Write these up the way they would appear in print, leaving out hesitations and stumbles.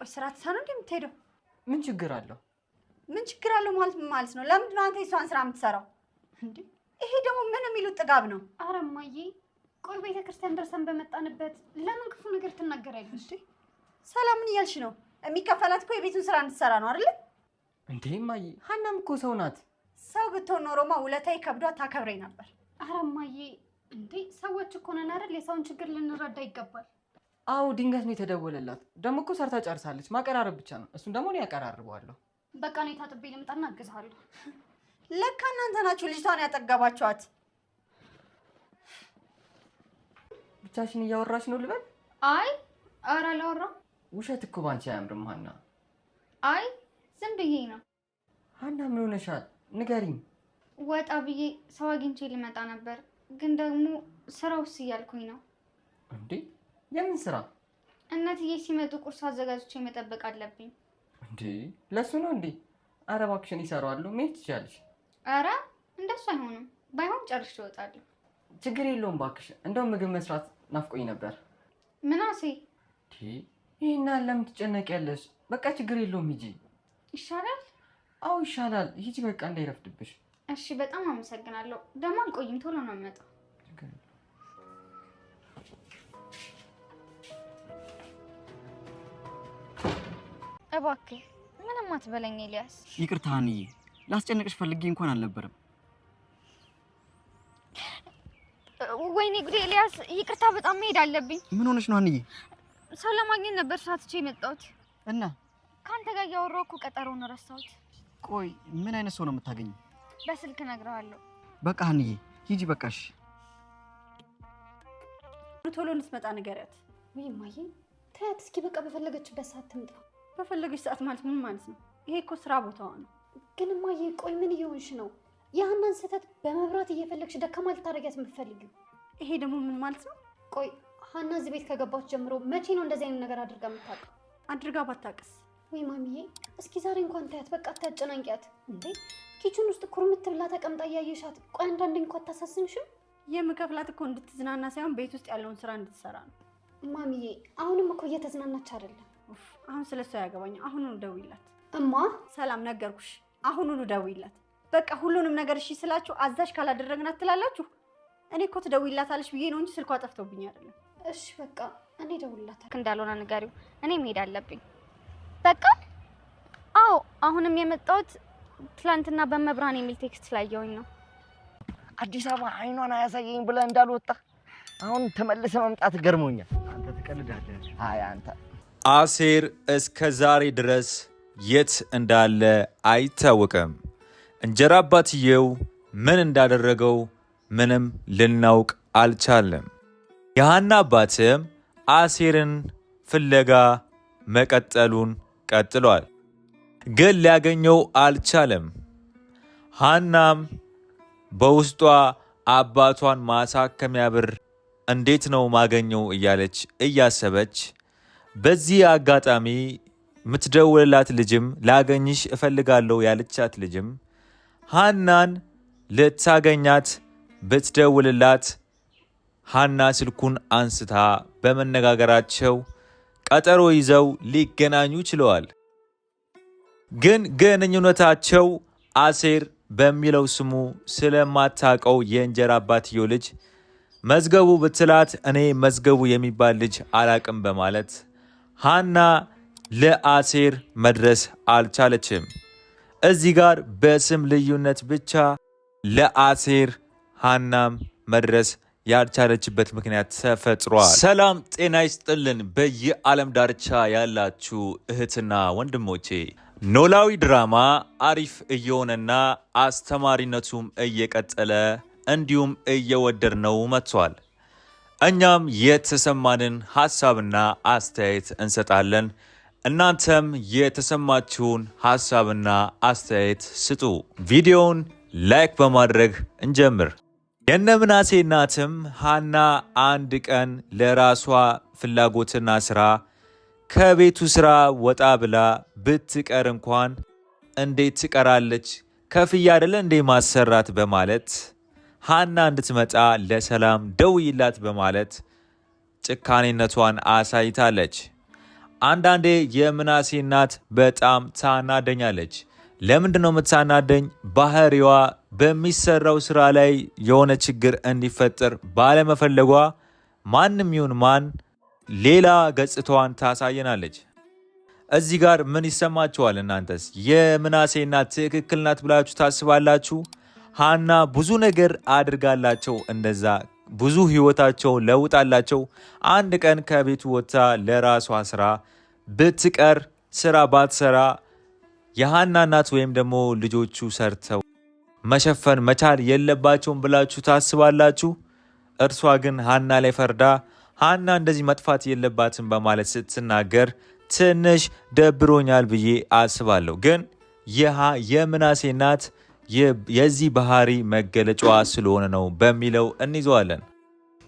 ቆይ ስራ ትሰራ እንዴ የምትሄደው? ምን ችግር አለው? ምን ችግር አለው ማለት ነው? ለምንድን ነው አንተ የሷን ስራ የምትሰራው እንዴ? ይሄ ደግሞ ምን የሚሉት ጥጋብ ነው? ኧረ እማዬ ቆይ ቤተክርስቲያን ደርሰን በመጣንበት ለምን ክፉ ነገር ትናገሪያለሽ? ሰላም ምን እያልሽ ነው? የሚከፈላት እኮ የቤቱን ስራ እንድትሰራ ነው አይደል? እንዴ እማዬ ሀናም እኮ ሰው ናት። ሰው ብትሆን ኖሮማ ውለታዬ ከብዷት ታከብረኝ ነበር። ኧረ እማዬ እንዴ ሰዎች እኮ ነን አይደል? የሰውን ችግር ልንረዳ ይገባል። አዎ ድንገት ነው የተደወለላት። ደግሞ እኮ ሰርታ ጨርሳለች። ማቀራረብ ብቻ ነው። እሱን ደግሞ እኔ ያቀራርበዋለሁ። በቃ እኔ ታጥቤ ልምጣና አግዝሃለሁ። ለካ እናንተ ናችሁ ልጅቷን ያጠገባችኋት። ብቻሽን እያወራሽ ነው ልበል? አይ ኧረ አላወራም። ውሸት እኮ ባንቺ አያምርም ሀና። አይ ዝም ብዬ ነው። ሀና ምን ሆነሻል? ንገሪኝ። ወጣ ብዬ ሰው አግኝቼ ልመጣ ነበር፣ ግን ደግሞ ስራውስ እያልኩኝ ነው። እንዴ የምን ስራ? እናትዬ ሲመጡ ቁርስ አዘጋጅቼ መጠበቅ አለብኝ። እንዴ ለሱ ነው እንዴ? ኧረ እባክሽን ይሰራዋለሁ። መሄድ ትችያለሽ። ኧረ እንደሱ አይሆንም። ባይሆን ጨርሼ እወጣለሁ። ችግር የለውም እባክሽ። እንደውም ምግብ መስራት ናፍቆኝ ነበር። ምናሴ ይሄን ለምን ትጨነቂያለሽ? በቃ ችግር የለውም ሂጂ። ይሻላል? አዎ ይሻላል። ሂጂ በቃ እንዳይረፍድብሽ። እሺ በጣም አመሰግናለሁ። ደግሞ አልቆይም፣ ቶሎ ነው የምመጣው። እባክህ ምንም አትበለኝ ኤልያስ። ይቅርታ ሀንዬ፣ ላስጨነቅሽ ፈልጌ እንኳን አልነበረም። ወይኔ ጉዴ ኤልያስ፣ ይቅርታ በጣም መሄድ አለብኝ። ምን ሆነሽ ነው ሀንዬ? ሰው ለማግኘት ነበር ሳትቼ የመጣሁት እና ከአንተ ጋር እያወራሁ እኮ ቀጠሮውን ረሳሁት። ቆይ ምን አይነት ሰው ነው የምታገኘው? በስልክ እነግርሃለሁ። በቃ ሀንዬ ሂጂ በቃሽ። ቶሎ እንድትመጣ ንገሪያት። ወይ እማዬ ተያት እስኪ በቃ በፈለገችበት ሰዓት ትምጣ። በፈለገች ሰዓት ማለት ምን ማለት ነው? ይሄ እኮ ስራ ቦታዋ ነው። ግን እማዬ ቆይ ምን እየሆንሽ ነው? የሀናን ስህተት በመብራት እየፈለግሽ ደካማ ልታደርጊያት የምትፈልጊው? ይሄ ደግሞ ምን ማለት ነው? ቆይ ሀና እዚህ ቤት ከገባች ጀምሮ መቼ ነው እንደዚህ አይነት ነገር አድርጋ የምታውቀው? አድርጋ ባታውቅስ? ወይ ማሚዬ እስኪ ዛሬ እንኳን ታያት፣ በቃ አታጨናንቂያት እንዴ። ኪችን ውስጥ ኩርምት ብላ ተቀምጣ እያየሻት፣ ቆይ አንዳንዴ እንኳን አታሳስንሽም? የምከፍላት እኮ እንድትዝናና ሳይሆን ቤት ውስጥ ያለውን ስራ እንድትሰራ ነው። ማሚዬ አሁንም እኮ እየተዝናናች አይደለም። አሁን ስለሷ ያገባኝ። አሁኑኑ ደውይላት። እማ ሰላም ነገርኩሽ፣ አሁኑኑ ደውይላት። በቃ ሁሉንም ነገር እሺ ስላችሁ አዛዥ ካላደረግናት ትላላችሁ። እኔ እኮ ትደውይላታለሽ ብዬ ነው እንጂ ስልኳ ጠፍቶብኝ አይደለም። እሺ በቃ እኔ ደውልላታለሁ። እንዳልሆነ ንገሪው፣ እኔ መሄድ አለብኝ። በቃ አዎ፣ አሁንም የመጣሁት ትላንትና በመብራን የሚል ቴክስት ስላየሁኝ ነው። አዲስ አበባ አይኗን አያሳየኝ ብለህ እንዳልወጣ አሁን ተመልሰ መምጣት ገርሞኛል። አንተ ትቀልዳለህ። አይ አንተ አሴር እስከ ዛሬ ድረስ የት እንዳለ አይታወቅም። እንጀራ አባትየው ምን እንዳደረገው ምንም ልናውቅ አልቻለም። የሀና አባትም አሴርን ፍለጋ መቀጠሉን ቀጥሏል፣ ግን ሊያገኘው አልቻለም። ሀናም በውስጧ አባቷን ማሳከሚያ ብር እንዴት ነው ማገኘው እያለች እያሰበች፣ በዚህ አጋጣሚ ምትደውልላት ልጅም ላገኝሽ እፈልጋለሁ ያለቻት ልጅም ሀናን ልታገኛት ብትደውልላት ሀና ስልኩን አንስታ በመነጋገራቸው ቀጠሮ ይዘው ሊገናኙ ችለዋል። ግን ግንኙነታቸው አሴር በሚለው ስሙ ስለማታውቀው የእንጀራ አባትየው ልጅ መዝገቡ ብትላት እኔ መዝገቡ የሚባል ልጅ አላቅም በማለት ሀና ለአሴር መድረስ አልቻለችም። እዚህ ጋር በስም ልዩነት ብቻ ለአሴር ሀናም መድረስ ያልቻለችበት ምክንያት ተፈጥሯል። ሰላም ጤና ይስጥልን። በየዓለም ዳርቻ ያላችሁ እህትና ወንድሞቼ ኖላዊ ድራማ አሪፍ እየሆነና አስተማሪነቱም እየቀጠለ እንዲሁም እየወደድነው መጥቷል። እኛም የተሰማንን ሀሳብና አስተያየት እንሰጣለን። እናንተም የተሰማችሁን ሀሳብና አስተያየት ስጡ። ቪዲዮውን ላይክ በማድረግ እንጀምር። የነምናሴ እናትም ሀና አንድ ቀን ለራሷ ፍላጎትና ስራ ከቤቱ ስራ ወጣ ብላ ብትቀር እንኳን እንዴት ትቀራለች? ከፍያ አይደለ እንዴ ማሰራት በማለት ሀና እንድትመጣ ለሰላም ደውይላት በማለት ጭካኔነቷን አሳይታለች። አንዳንዴ የምናሴ እናት በጣም ታናደኛለች። ለምንድን ነው የምታናደኝ? ባህሪዋ በሚሰራው ስራ ላይ የሆነ ችግር እንዲፈጠር ባለመፈለጓ ማንም ይሁን ማን ሌላ ገጽታዋን ታሳየናለች። እዚህ ጋር ምን ይሰማችኋል እናንተስ? የምናሴ እናት ትክክል ናት ብላችሁ ታስባላችሁ? ሀና ብዙ ነገር አድርጋላቸው እንደዛ ብዙ ህይወታቸው ለውጣላቸው አንድ ቀን ከቤቱ ወጥታ ለራሷ ስራ ብትቀር ስራ ባትሰራ የሀና እናት ወይም ደግሞ ልጆቹ ሰርተው መሸፈን መቻል የለባቸውም ብላችሁ ታስባላችሁ? እርሷ ግን ሀና ላይ ፈርዳ ሀና እንደዚህ መጥፋት የለባትም በማለት ስትናገር ትንሽ ደብሮኛል ብዬ አስባለሁ። ግን የምናሴ እናት የዚህ ባህሪ መገለጫዋ ስለሆነ ነው በሚለው እንይዘዋለን።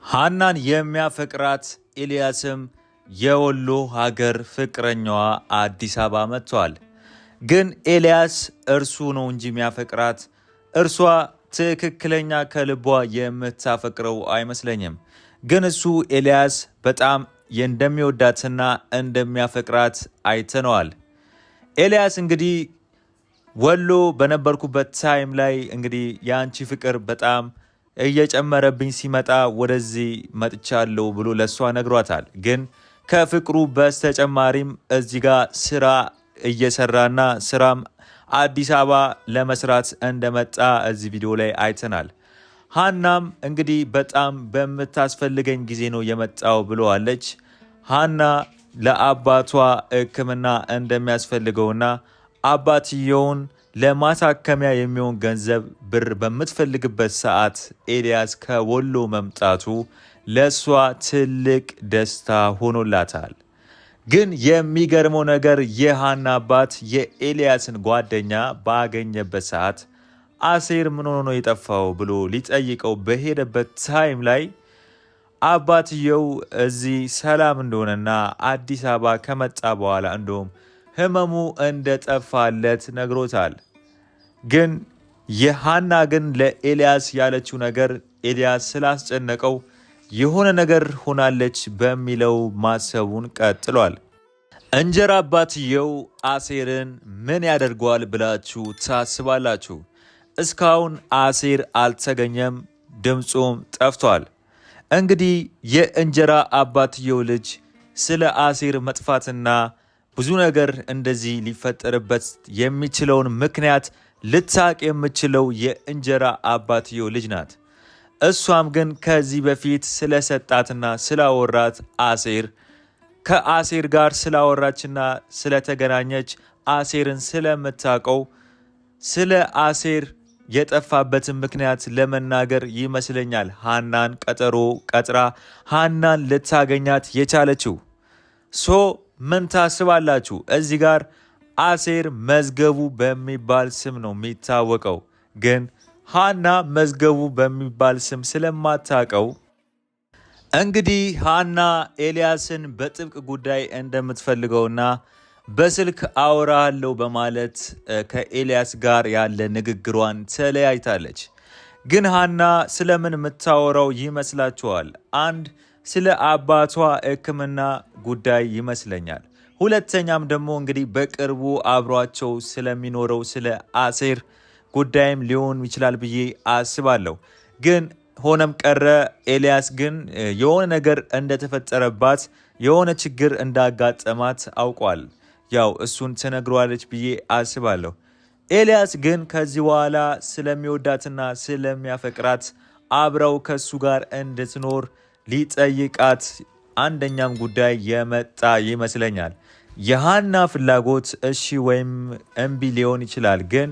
ሀናን የሚያፈቅራት ኤልያስም የወሎ ሀገር ፍቅረኛዋ አዲስ አበባ መጥቷል። ግን ኤልያስ እርሱ ነው እንጂ የሚያፈቅራት እርሷ ትክክለኛ ከልቧ የምታፈቅረው አይመስለኝም። ግን እሱ ኤልያስ በጣም እንደሚወዳትና እንደሚያፈቅራት አይተነዋል። ኤልያስ እንግዲህ ወሎ በነበርኩበት ታይም ላይ እንግዲህ የአንቺ ፍቅር በጣም እየጨመረብኝ ሲመጣ ወደዚህ መጥቻለሁ ብሎ ለእሷ ነግሯታል። ግን ከፍቅሩ በስተጨማሪም እዚህ ጋር ስራ እየሰራና ስራም አዲስ አበባ ለመስራት እንደመጣ እዚህ ቪዲዮ ላይ አይተናል። ሀናም እንግዲህ በጣም በምታስፈልገኝ ጊዜ ነው የመጣው ብለዋለች። ሀና ለአባቷ ሕክምና እንደሚያስፈልገውና አባትየውን ለማሳከሚያ የሚሆን ገንዘብ ብር በምትፈልግበት ሰዓት ኤልያስ ከወሎ መምጣቱ ለእሷ ትልቅ ደስታ ሆኖላታል። ግን የሚገርመው ነገር የሀና አባት የኤልያስን ጓደኛ ባገኘበት ሰዓት አሴር ምን ሆኖ ነው የጠፋው ብሎ ሊጠይቀው በሄደበት ታይም ላይ አባትየው እዚህ ሰላም እንደሆነና አዲስ አበባ ከመጣ በኋላ እንደውም ህመሙ እንደጠፋለት ነግሮታል። ግን የሀና ግን ለኤልያስ ያለችው ነገር ኤልያስ ስላስጨነቀው የሆነ ነገር ሆናለች በሚለው ማሰቡን ቀጥሏል። እንጀራ አባትየው አሴርን ምን ያደርገዋል ብላችሁ ታስባላችሁ? እስካሁን አሴር አልተገኘም፣ ድምፁም ጠፍቷል። እንግዲህ የእንጀራ አባትየው ልጅ ስለ አሴር መጥፋትና ብዙ ነገር እንደዚህ ሊፈጠርበት የሚችለውን ምክንያት ልታቅ የምችለው የእንጀራ አባትየው ልጅ ናት። እሷም ግን ከዚህ በፊት ስለሰጣትና ስላወራት አሴር ከአሴር ጋር ስላወራችና ስለተገናኘች አሴርን ስለምታውቀው ስለ አሴር የጠፋበትን ምክንያት ለመናገር ይመስለኛል ሀናን ቀጠሮ ቀጥራ ሀናን ልታገኛት የቻለችው። ምን ታስባላችሁ? እዚህ ጋር አሴር መዝገቡ በሚባል ስም ነው የሚታወቀው። ግን ሀና መዝገቡ በሚባል ስም ስለማታውቀው እንግዲህ ሀና ኤልያስን በጥብቅ ጉዳይ እንደምትፈልገውና በስልክ አወራለሁ በማለት ከኤልያስ ጋር ያለ ንግግሯን ተለያይታለች። ግን ሀና ስለምን የምታወራው ይመስላችኋል? አንድ ስለ አባቷ ሕክምና ጉዳይ ይመስለኛል። ሁለተኛም ደግሞ እንግዲህ በቅርቡ አብሯቸው ስለሚኖረው ስለ አሴር ጉዳይም ሊሆን ይችላል ብዬ አስባለሁ። ግን ሆነም ቀረ ኤልያስ ግን የሆነ ነገር እንደተፈጠረባት የሆነ ችግር እንዳጋጠማት አውቋል። ያው እሱን ትነግሯለች ብዬ አስባለሁ። ኤልያስ ግን ከዚህ በኋላ ስለሚወዳትና ስለሚያፈቅራት አብረው ከሱ ጋር እንድትኖር ሊጠይቃት አንደኛም ጉዳይ የመጣ ይመስለኛል። የሀና ፍላጎት እሺ ወይም እምቢ ሊሆን ይችላል። ግን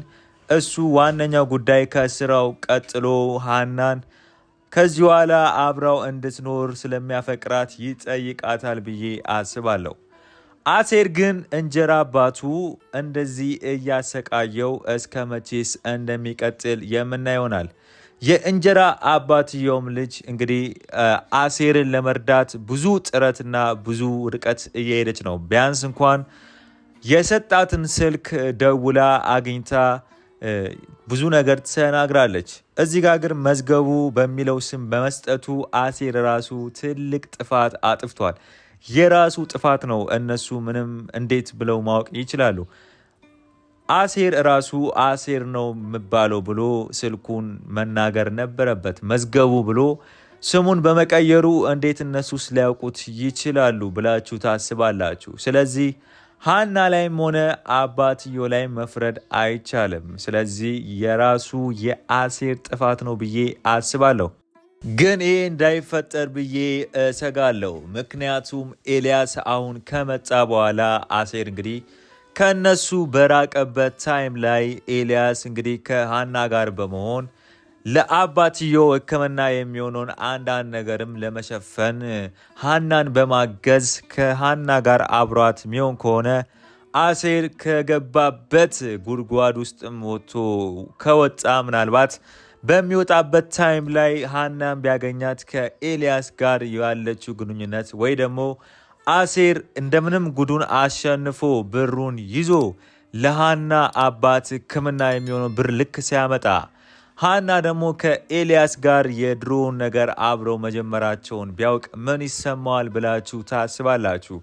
እሱ ዋነኛው ጉዳይ ከስራው ቀጥሎ ሀናን ከዚህ በኋላ አብረው እንድትኖር ስለሚያፈቅራት ይጠይቃታል ብዬ አስባለሁ። አሴር ግን እንጀራ አባቱ እንደዚህ እያሰቃየው እስከ መቼስ እንደሚቀጥል የምናየው ይሆናል። የእንጀራ አባትየውም ልጅ እንግዲህ አሴርን ለመርዳት ብዙ ጥረትና ብዙ ርቀት እየሄደች ነው። ቢያንስ እንኳን የሰጣትን ስልክ ደውላ አግኝታ ብዙ ነገር ተናግራለች። እዚህ ጋር ግን መዝገቡ በሚለው ስም በመስጠቱ አሴር ራሱ ትልቅ ጥፋት አጥፍቷል። የራሱ ጥፋት ነው። እነሱ ምንም እንዴት ብለው ማወቅ ይችላሉ? አሴር ራሱ አሴር ነው የሚባለው ብሎ ስልኩን መናገር ነበረበት። መዝገቡ ብሎ ስሙን በመቀየሩ እንዴት እነሱስ ሊያውቁት ይችላሉ ብላችሁ ታስባላችሁ? ስለዚህ ሀና ላይም ሆነ አባትዮ ላይ መፍረድ አይቻልም። ስለዚህ የራሱ የአሴር ጥፋት ነው ብዬ አስባለሁ። ግን ይሄ እንዳይፈጠር ብዬ እሰጋለሁ። ምክንያቱም ኤልያስ አሁን ከመጣ በኋላ አሴር እንግዲህ ከነሱ በራቀበት ታይም ላይ ኤልያስ እንግዲህ ከሀና ጋር በመሆን ለአባትየው ሕክምና የሚሆነውን አንዳንድ ነገርም ለመሸፈን ሀናን በማገዝ ከሀና ጋር አብሯት ሚሆን ከሆነ አሴር ከገባበት ጉድጓድ ውስጥም ወጥቶ ከወጣ ምናልባት በሚወጣበት ታይም ላይ ሀናን ቢያገኛት ከኤልያስ ጋር ያለችው ግንኙነት ወይ ደግሞ አሴር እንደምንም ጉዱን አሸንፎ ብሩን ይዞ ለሃና አባት ሕክምና የሚሆነው ብር ልክ ሲያመጣ ሃና ደግሞ ከኤልያስ ጋር የድሮውን ነገር አብረው መጀመራቸውን ቢያውቅ ምን ይሰማዋል ብላችሁ ታስባላችሁ?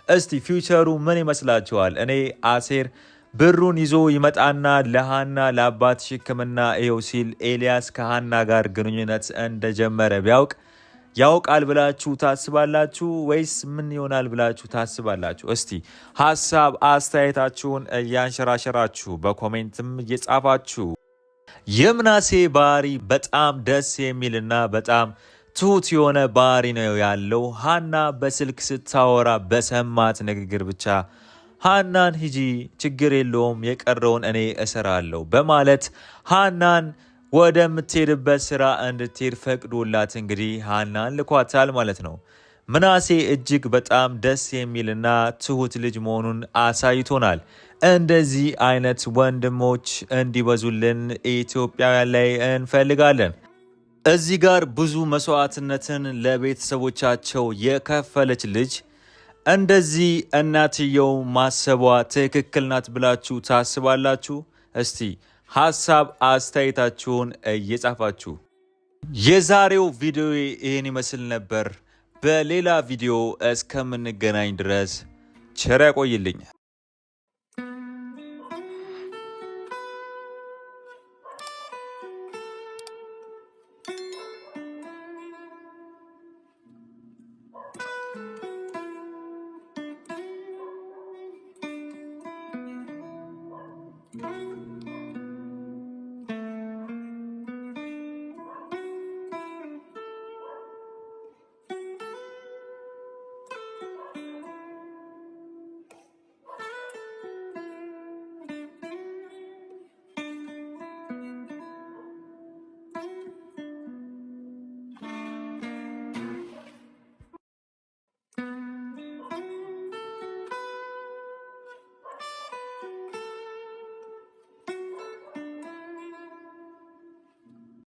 እስቲ ፊውቸሩ ምን ይመስላችኋል? እኔ አሴር ብሩን ይዞ ይመጣና ለሃና ለአባትሽ ሕክምና ይኸው ሲል ኤልያስ ከሃና ጋር ግንኙነት እንደጀመረ ቢያውቅ ያውቃል ብላችሁ ታስባላችሁ ወይስ ምን ይሆናል ብላችሁ ታስባላችሁ? እስቲ ሀሳብ አስተያየታችሁን እያንሸራሸራችሁ በኮሜንትም እየጻፋችሁ። የምናሴ ባህሪ በጣም ደስ የሚልና በጣም ትሁት የሆነ ባህሪ ነው ያለው። ሃና በስልክ ስታወራ በሰማት ንግግር ብቻ ሃናን ሂጂ ችግር የለውም የቀረውን እኔ እሰራለሁ በማለት ሃናን ወደምትሄድበት ስራ እንድትሄድ ፈቅዶላት እንግዲህ ሃናን ልኳታል ማለት ነው። ምናሴ እጅግ በጣም ደስ የሚልና ትሁት ልጅ መሆኑን አሳይቶናል። እንደዚህ አይነት ወንድሞች እንዲበዙልን ኢትዮጵያውያን ላይ እንፈልጋለን። እዚህ ጋር ብዙ መስዋዕትነትን ለቤተሰቦቻቸው የከፈለች ልጅ እንደዚህ እናትየው ማሰቧ ትክክል ናት ብላችሁ ታስባላችሁ? እስቲ ሀሳብ አስተያየታችሁን እየጻፋችሁ። የዛሬው ቪዲዮ ይህን ይመስል ነበር። በሌላ ቪዲዮ እስከምንገናኝ ድረስ ቸር ያቆይልኝ።